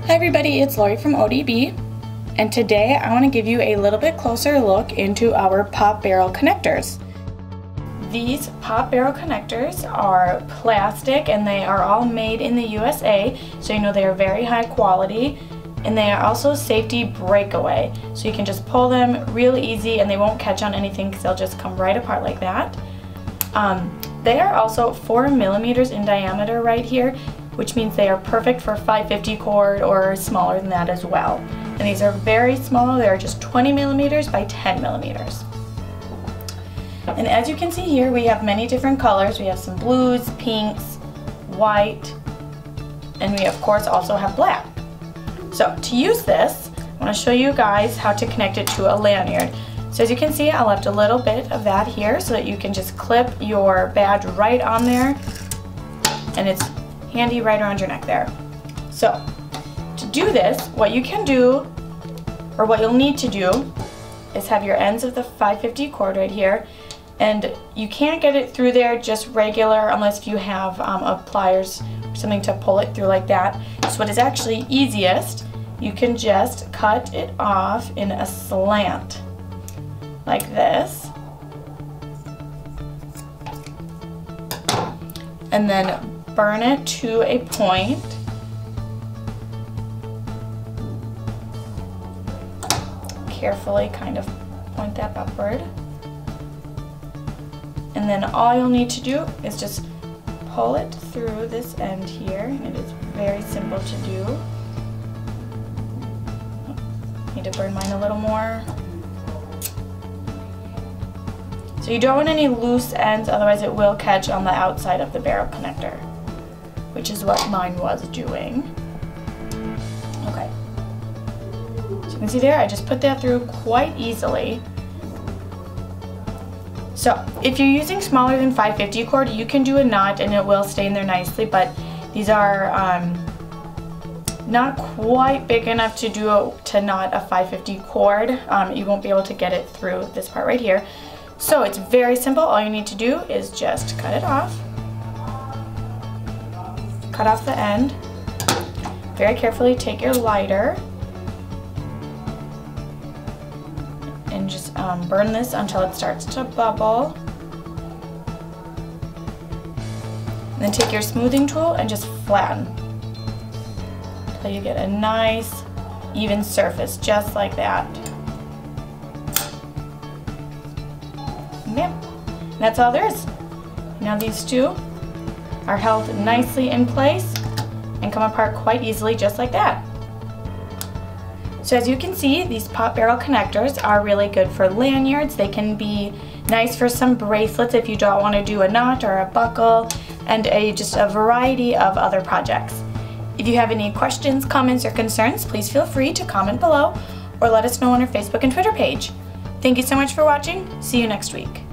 Hi everybody, it's Lori from ODB, and today I want to give you a little bit closer look into our POP Barrel connectors. These POP Barrel connectors are plastic and they are all made in the USA, so you know they are very high quality, and they are also safety breakaway, so you can just pull them real easy and they won't catch on anything because they'll just come right apart like that. They are also 4 millimeters in diameter right here, which means they are perfect for 550 cord or smaller than that as well. And these are very small, they are just 20 millimeters by 10 millimeters. And as you can see here, we have many different colors. We have some blues, pinks, white, and we of course also have black. So to use this, I want to show you guys how to connect it to a lanyard. So as you can see, I left a little bit of that here so that you can just clip your badge right on there, and it's handy right around your neck there. So to do this, what you can do, or what you'll need to do, is have your ends of the 550 cord right here, and you can't get it through there just regular unless you have a pliers or something to pull it through like that. So what is actually easiest, you can just cut it off in a slant like this, and then burn it to a point. Carefully kind of point that upward. And then all you'll need to do is just pull it through this end here. It is very simple to do. Need to burn mine a little more. So you don't want any loose ends, otherwise it will catch on the outside of the barrel connector, which is what mine was doing. Okay. So you can see there, I just put that through quite easily. So if you're using smaller than 550 cord, you can do a knot and it will stay in there nicely, but these are not quite big enough to knot a 550 cord. You won't be able to get it through this part right here. So it's very simple. All you need to do is just cut it off. Cut off the end. Very carefully take your lighter and just burn this until it starts to bubble. And then take your smoothing tool and just flatten until you get a nice even surface, just like that. Yep, and that's all there is. Now these two are held nicely in place and come apart quite easily, just like that. So as you can see, these POP Barrel connectors are really good for lanyards. They can be nice for some bracelets if you don't want to do a knot or a buckle, and just a variety of other projects. If you have any questions, comments, or concerns, please feel free to comment below or let us know on our Facebook and Twitter page. Thank you so much for watching. See you next week.